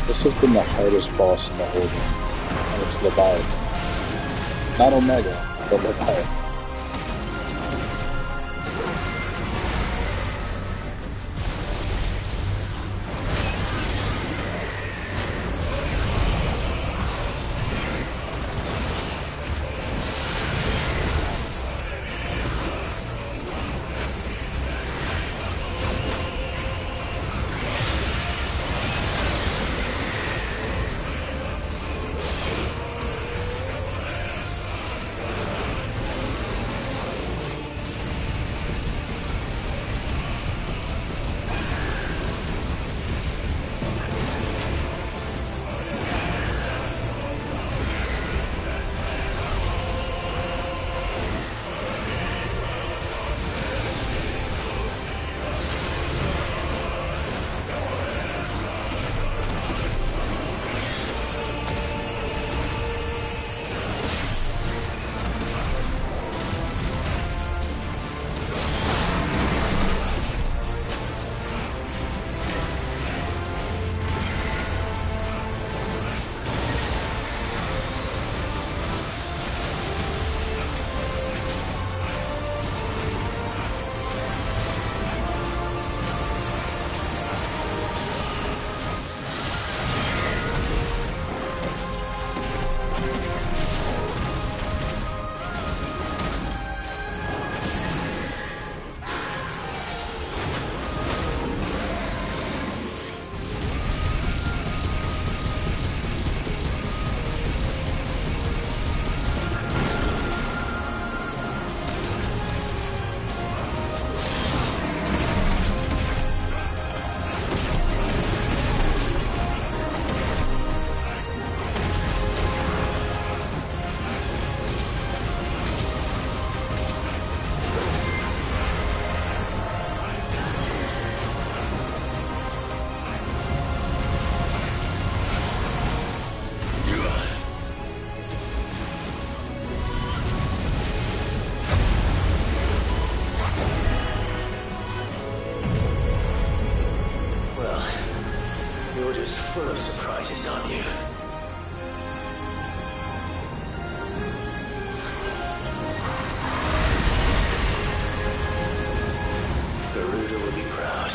This has been the hardest boss in the whole game, and it's Leviathan. Not Omega, but Leviathan. Full of surprises, aren't you? Garuda will be proud.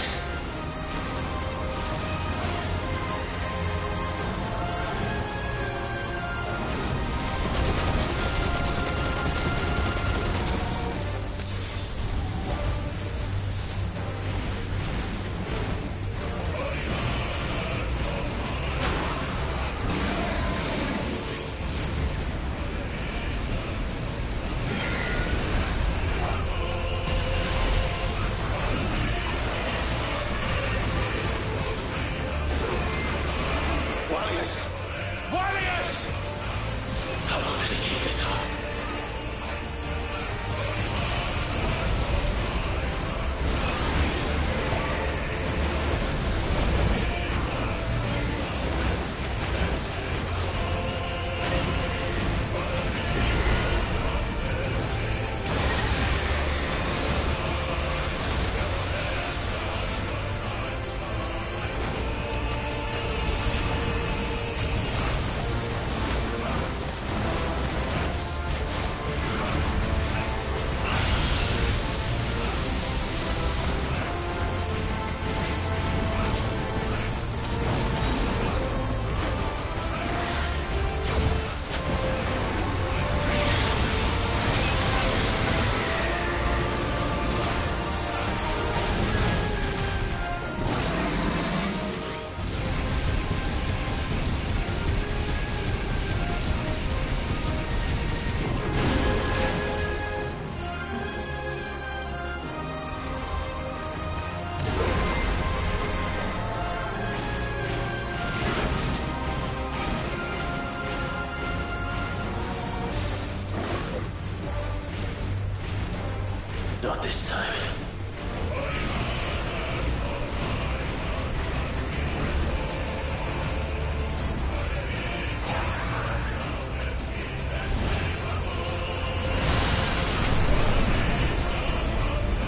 Not this time.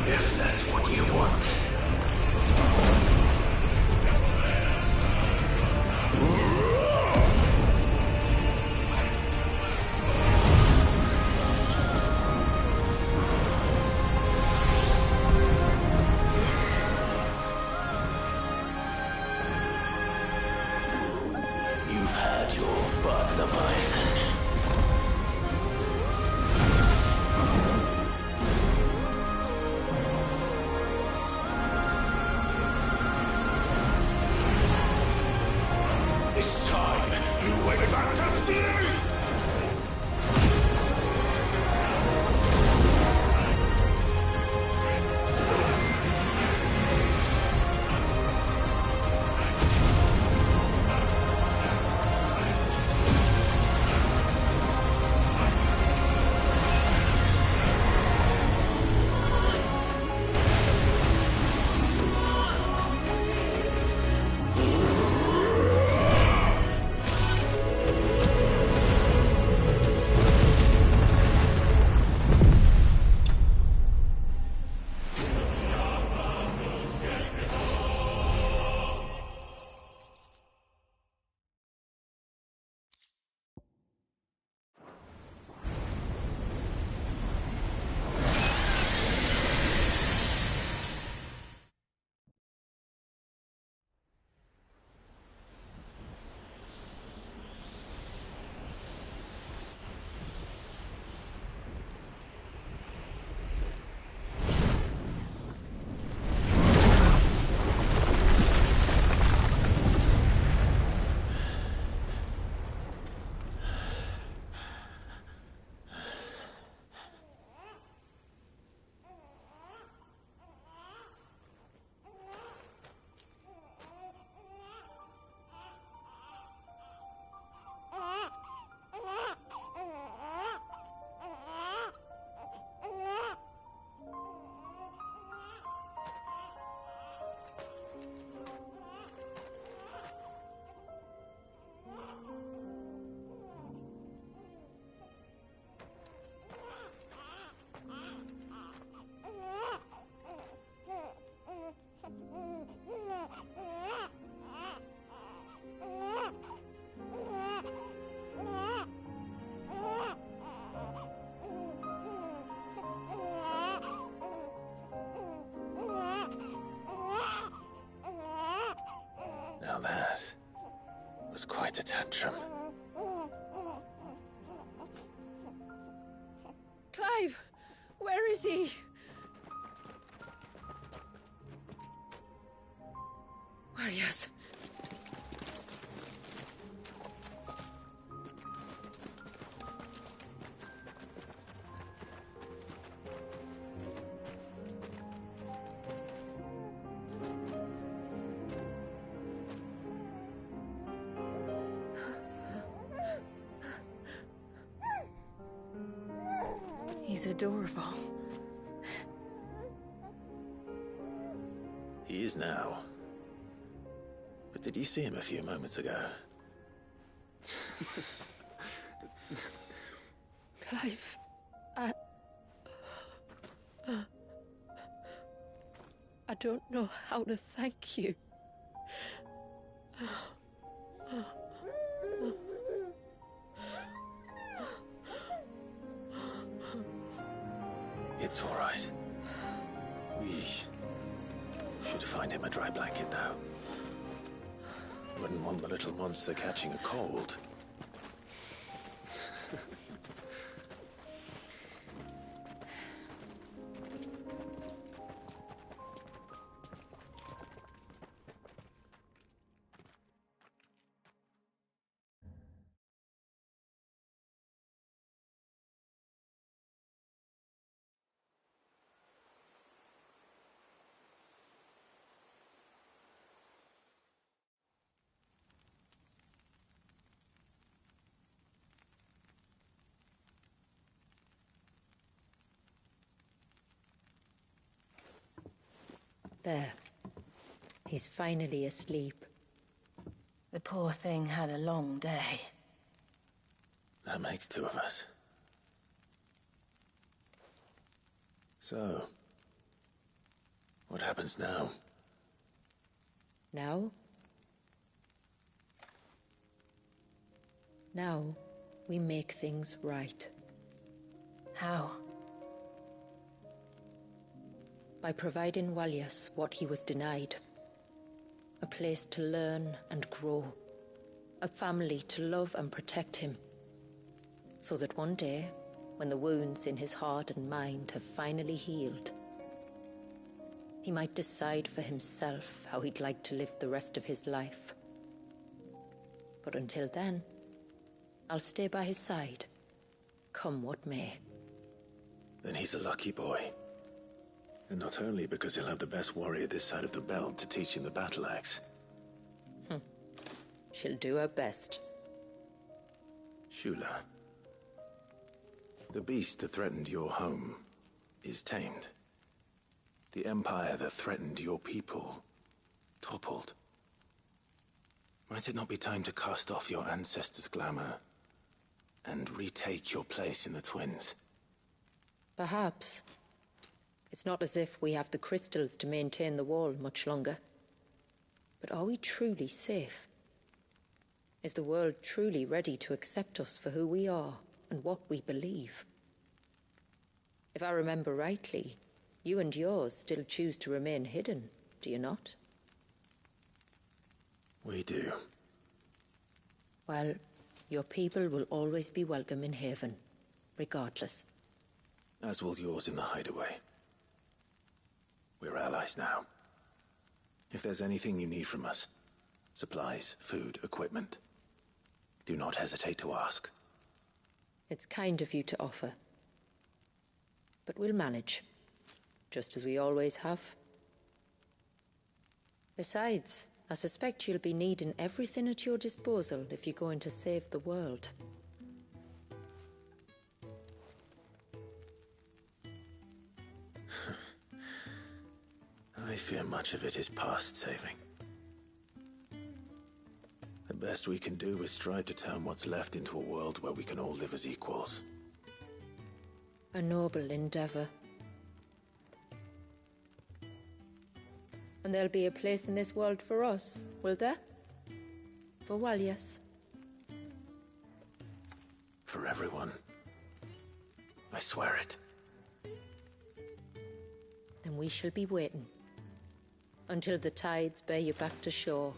If that's what you want. Your butt, Leviathan. It's time you went back to sleep! Now that was quite a tantrum. Clive! Where is he? Well, yes. He's adorable. He is now. But did you see him a few moments ago? Clive, I don't know how to thank you. It's all right. We should find him a dry blanket, though. Wouldn't want the little monster catching a cold. There. He's finally asleep. The poor thing had a long day. That makes two of us. So, what happens now? Now? Now, we make things right. How? By providing Walyas what he was denied. A place to learn and grow. a family to love and protect him, so that one day, when the wounds in his heart and mind have finally healed, he might decide for himself how he'd like to live the rest of his life. But until then, I'll stay by his side, come what may. Then he's a lucky boy. And not only because he'll have the best warrior this side of the belt to teach him the battle axe. She'll do her best. Shula, the beast that threatened your home is tamed. The empire that threatened your people toppled. Might it not be time to cast off your ancestors' glamour and retake your place in the Twins? Perhaps. It's not as if we have the crystals to maintain the wall much longer. But are we truly safe? Is the world truly ready to accept us for who we are and what we believe? If I remember rightly, you and yours still choose to remain hidden, do you not? We do. Well, your people will always be welcome in Haven, regardless. As will yours in the hideaway. We're allies now. If there's anything you need from us, supplies, food, equipment, do not hesitate to ask. It's kind of you to offer. But we'll manage, just as we always have. Besides, I suspect you'll be needing everything at your disposal if you're going to save the world. I fear much of it is past saving. The best we can do is strive to turn what's left into a world where we can all live as equals. A noble endeavor. And there'll be a place in this world for us, will there? For Walias. For everyone. I swear it. Then we shall be waiting. Until the tides bear you back to shore.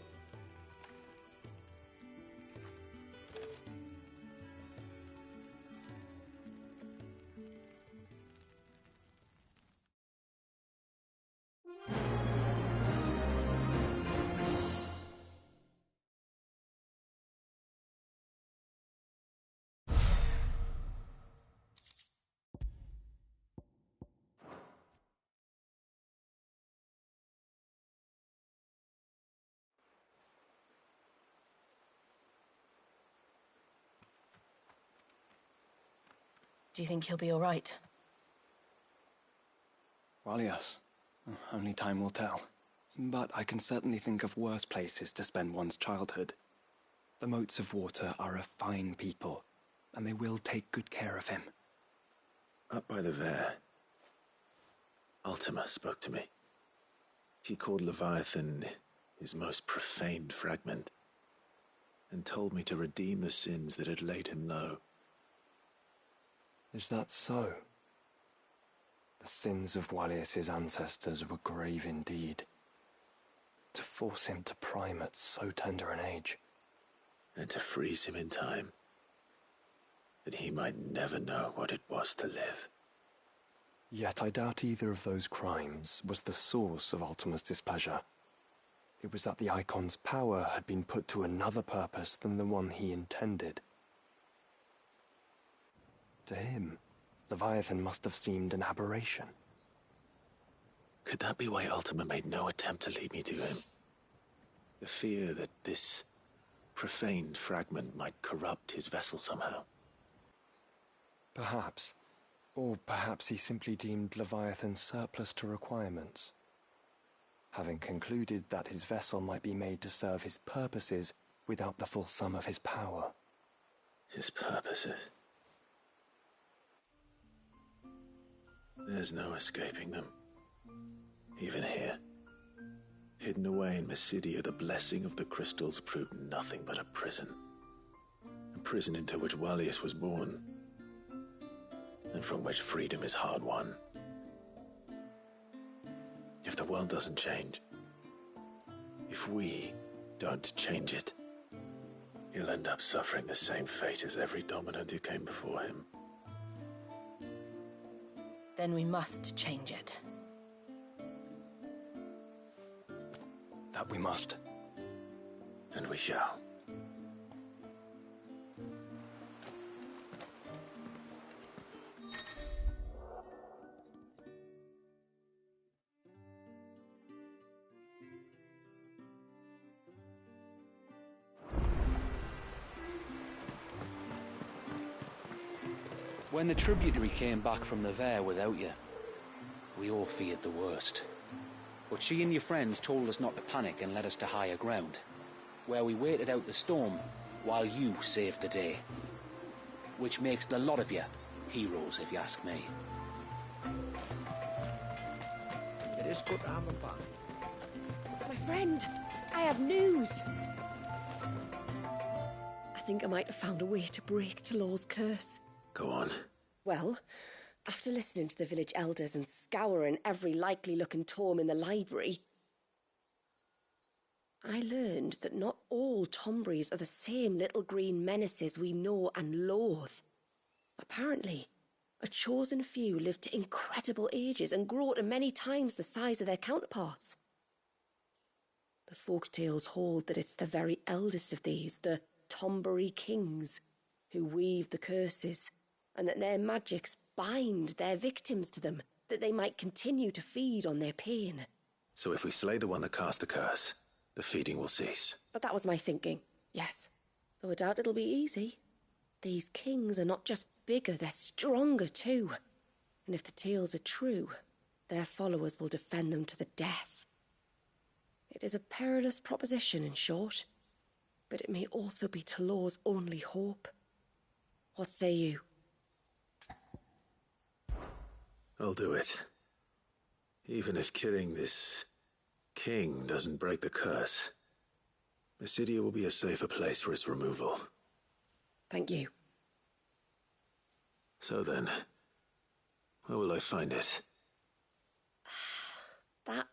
Do you think he'll be all right? Well, yes. Only time will tell. But I can certainly think of worse places to spend one's childhood. The Moats of Water are a fine people, and they will take good care of him. Up by the Vare, Ultima spoke to me. He called Leviathan his most profaned fragment, and told me to redeem the sins that had laid him low. Is that so? The sins of Walias's ancestors were grave indeed. To force him to prime at so tender an age. And to freeze him in time, that he might never know what it was to live. Yet I doubt either of those crimes was the source of Ultima's displeasure. It was that the Icon's power had been put to another purpose than the one he intended. To him, Leviathan must have seemed an aberration. Could that be why Ultima made no attempt to lead me to him? The fear that this profaned fragment might corrupt his vessel somehow. Perhaps. Or perhaps he simply deemed Leviathan surplus to requirements. Having concluded that his vessel might be made to serve his purposes without the full sum of his power. His purposes? There's no escaping them. Even here. Hidden away in Mysidia, the blessing of the crystals proved nothing but a prison. A prison into which Walias was born, and from which freedom is hard won. If the world doesn't change, if we don't change it, He'll end up suffering the same fate as every dominant who came before him. Then we must change it. That we must. And we shall. When the tributary came back from the Vare without you, we all feared the worst. But she and your friends told us not to panic and led us to higher ground, where we waited out the storm while you saved the day. Which makes the lot of you heroes, if you ask me. It is good to have them back. My friend, I have news. I think I might have found a way to break Talor's curse. Go on. Well, after listening to the village elders and scouring every likely-looking tome in the library, I learned that not all Tombrys are the same little green menaces we know and loathe. Apparently, a chosen few live to incredible ages and grow to many times the size of their counterparts. The folktales hold that it's the very eldest of these, the Tombury kings, who weave the curses, and that their magics bind their victims to them, that they might continue to feed on their pain. So if we slay the one that cast the curse, the feeding will cease. But that was my thinking, yes. Though I doubt it'll be easy. These kings are not just bigger, they're stronger too. And if the tales are true, their followers will defend them to the death. It is a perilous proposition, in short, but it may also be Talor's only hope. What say you? I'll do it. Even if killing this king doesn't break the curse, Mysidia will be a safer place for its removal. Thank you. So then, where will I find it? That,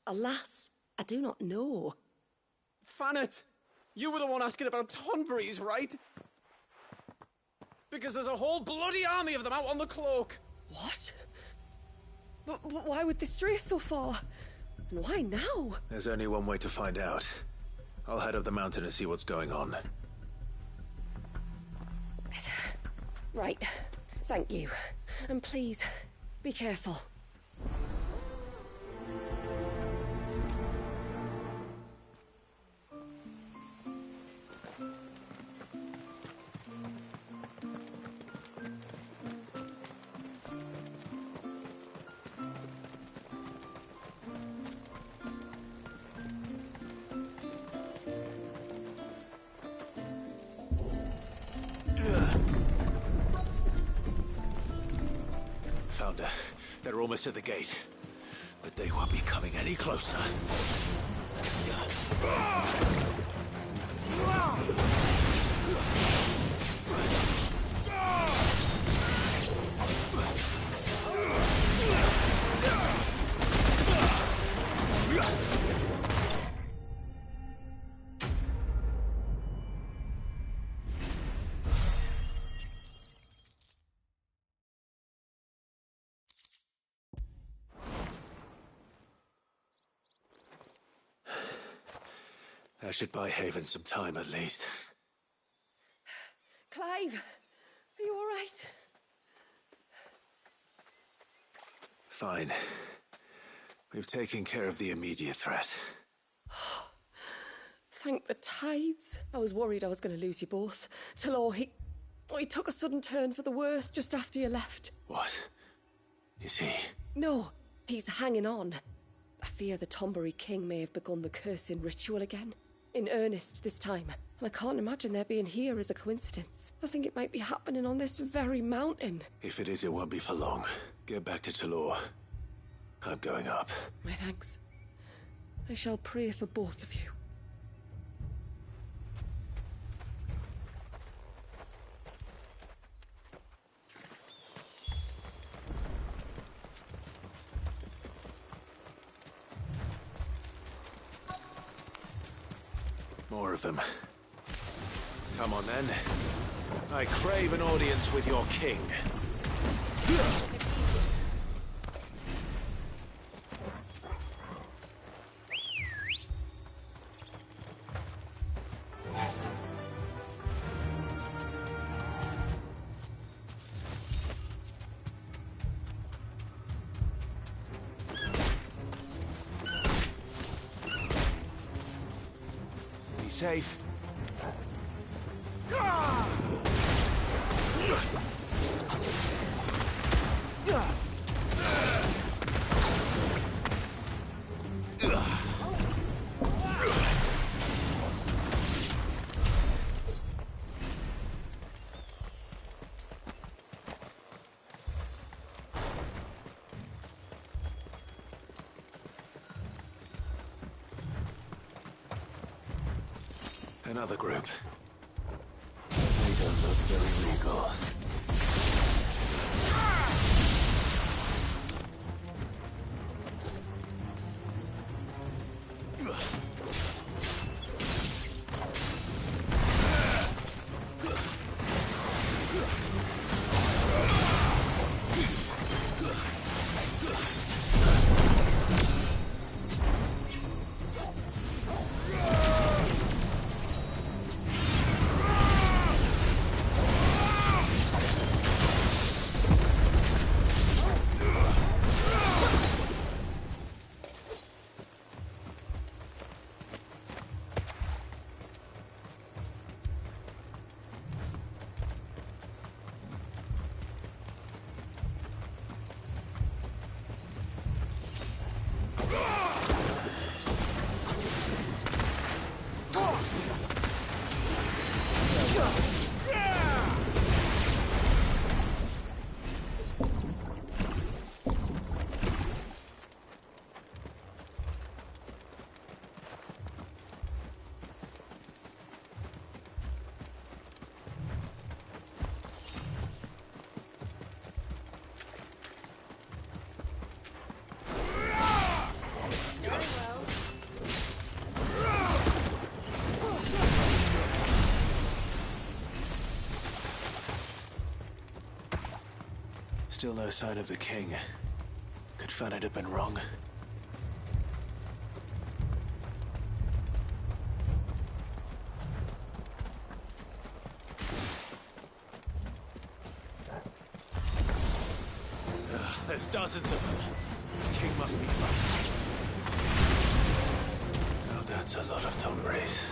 alas, I do not know. Fannet! You were the one asking about Tonberries, right? Because there's a whole bloody army of them out on the cloak. What? But why would they stray so far? And why now? There's only one way to find out. I'll head up the mountain and see what's going on. Right. Thank you. And please, be careful. Found her. They're almost at the gate. But they won't be coming any closer. That should buy Haven some time at least. Clive, are you all right? Fine. We've taken care of the immediate threat. Thank the tides. I was worried I was going to lose you both. Talor, he took a sudden turn for the worse just after you left. What? Is he? No, he's hanging on. I fear the Tombury King may have begun the cursing ritual again. In earnest this time. And I can't imagine their being here as a coincidence. I think it might be happening on this very mountain. If it is, it won't be for long. Get back to Talor. I'm going up. My thanks. I shall pray for both of you. More of them. Come on then. I crave an audience with your king. Be safe. Another group. They don't look very regal. Still no sign of the king. Could Fanit have been wrong? There's dozens of them. The king must be close. Oh, that's a lot of Tombres.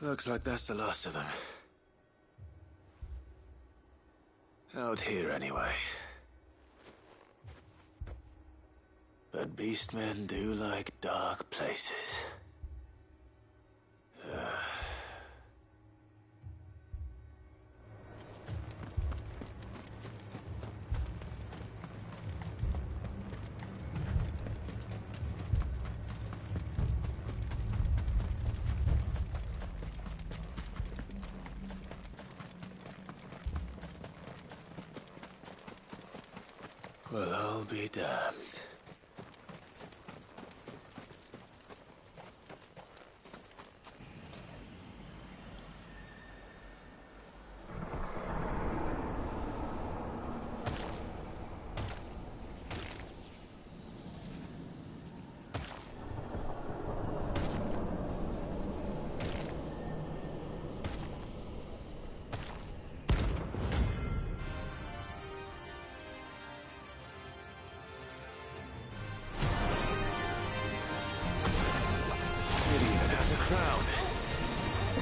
Looks like that's the last of them. Out here, anyway. But beastmen do like dark places. Well, I'll be damned.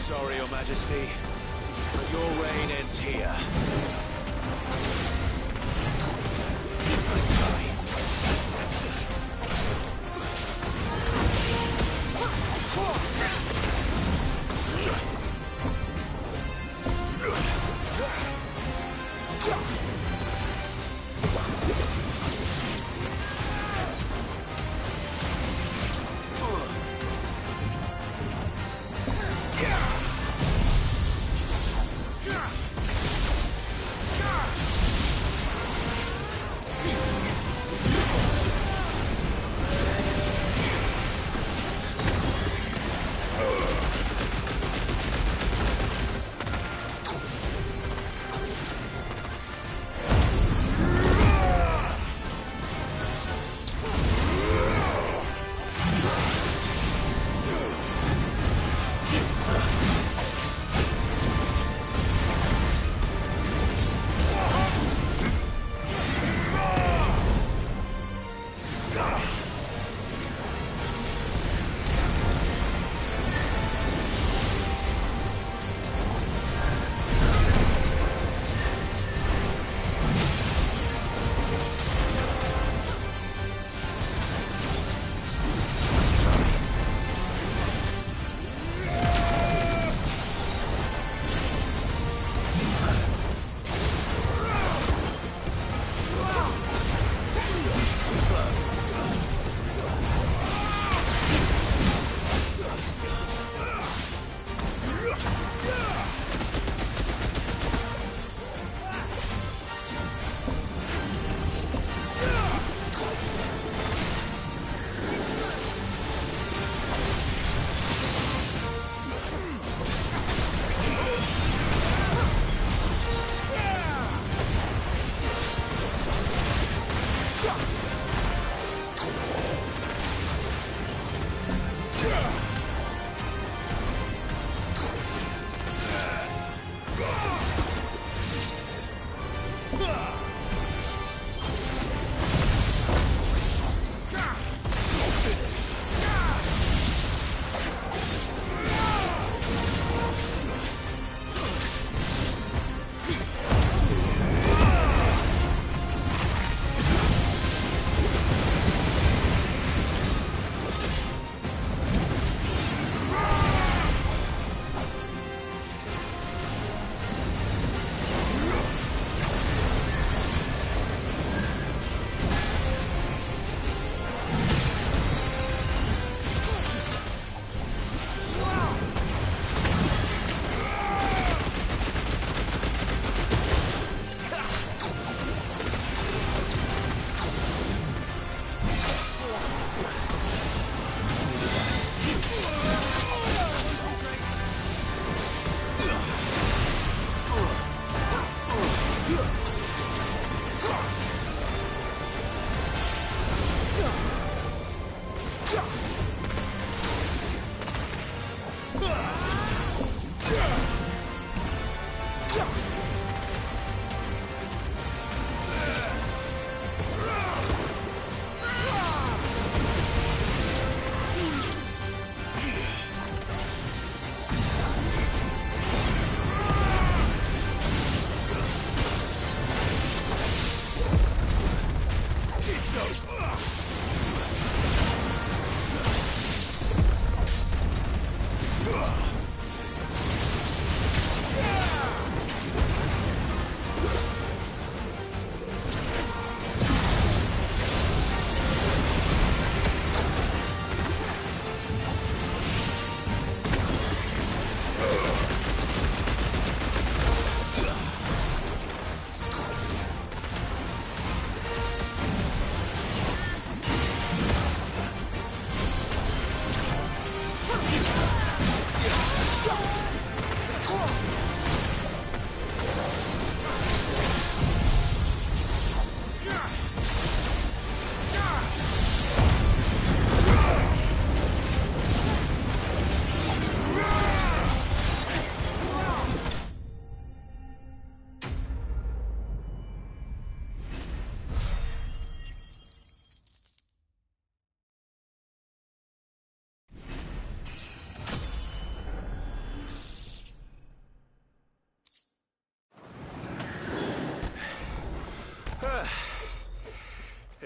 Sorry, Your Majesty, but your reign ends here. Nice try.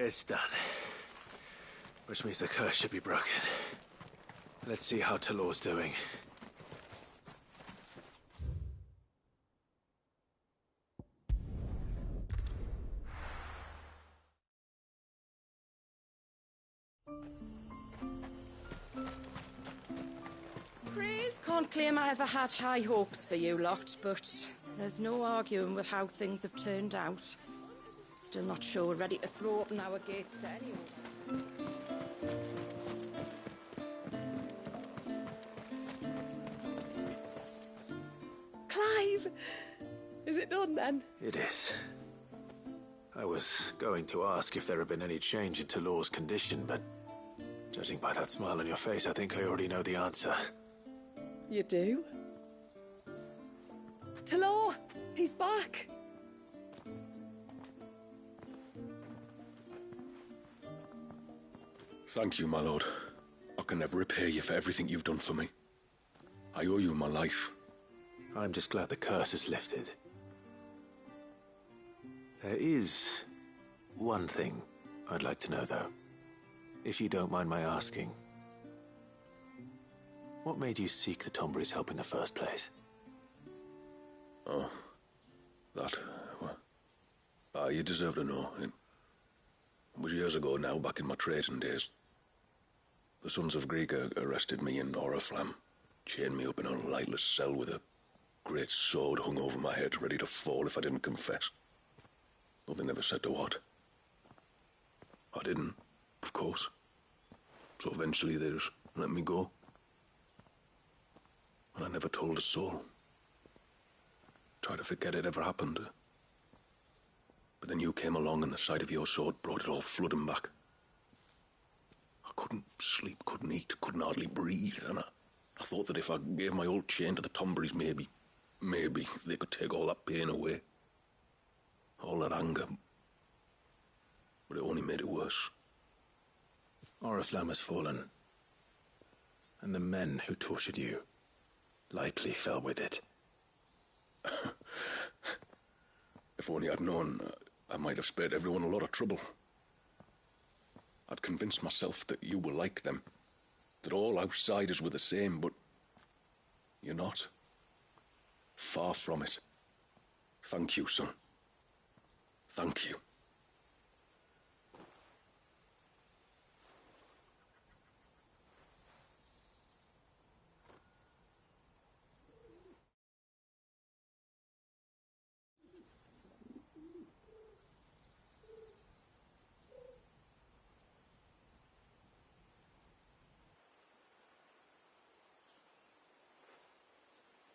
It's done. Which means the curse should be broken. Let's see how Talor's doing. Praise can't claim I ever had high hopes for you lot, but there's no arguing with how things have turned out. Still not sure we're ready to throw open our gates to anyone. Clive! Is it done then? It is. I was going to ask if there had been any change in Talor's condition, but judging by that smile on your face, I think I already know the answer. You do? Talor! He's back! Thank you, my lord. I can never repay you for everything you've done for me. I owe you my life. I'm just glad the curse is lifted. There is one thing I'd like to know, though. If you don't mind my asking. What made you seek the Tombury's help in the first place? Oh, that, well, you deserve to know. It was years ago now, back in my trading days. The Sons of Greek arrested me in Oriflamme, chained me up in a lightless cell with a great sword hung over my head, ready to fall if I didn't confess. Though they never said to what. I didn't, of course. So eventually they just let me go. And I never told a soul. Tried to forget it ever happened. But then you came along and the sight of your sword brought it all flooding back. I couldn't sleep, couldn't eat, couldn't hardly breathe, and I thought that if I gave my old chain to the Tomburys, maybe they could take all that pain away. All that anger. But it only made it worse. Oriflamme has fallen. And the men who tortured you likely fell with it. If only I'd known, I might have spared everyone a lot of trouble. I'd convinced myself that you were like them, that all outsiders were the same, but you're not. Far from it. Thank you, son. Thank you.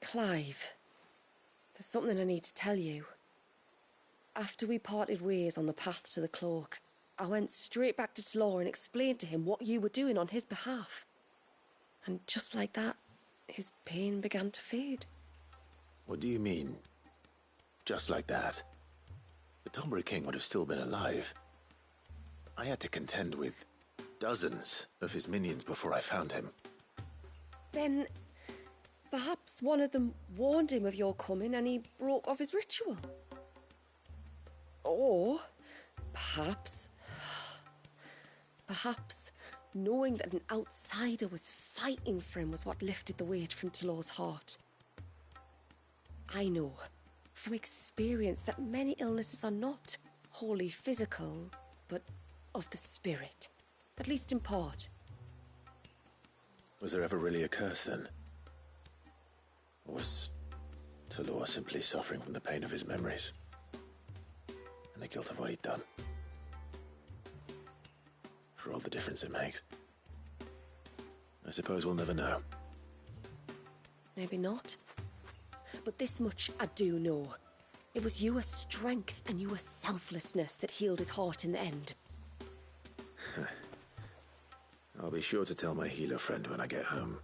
Clive, there's something I need to tell you. After we parted ways on the path to the cloak, I went straight back to Talor and explained to him what you were doing on his behalf. And just like that, his pain began to fade. What do you mean? Just like that? The Tombury King would have still been alive. I had to contend with dozens of his minions before I found him. Then perhaps one of them warned him of your coming and he broke off his ritual. Or perhaps knowing that an outsider was fighting for him was what lifted the weight from Talor's heart. I know from experience that many illnesses are not wholly physical, but of the spirit, at least in part. Was there ever really a curse then? Or was Talor simply suffering from the pain of his memories? And the guilt of what he'd done? For all the difference it makes. I suppose we'll never know. Maybe not. But this much I do know. It was your strength and your selflessness that healed his heart in the end. I'll be sure to tell my healer friend when I get home.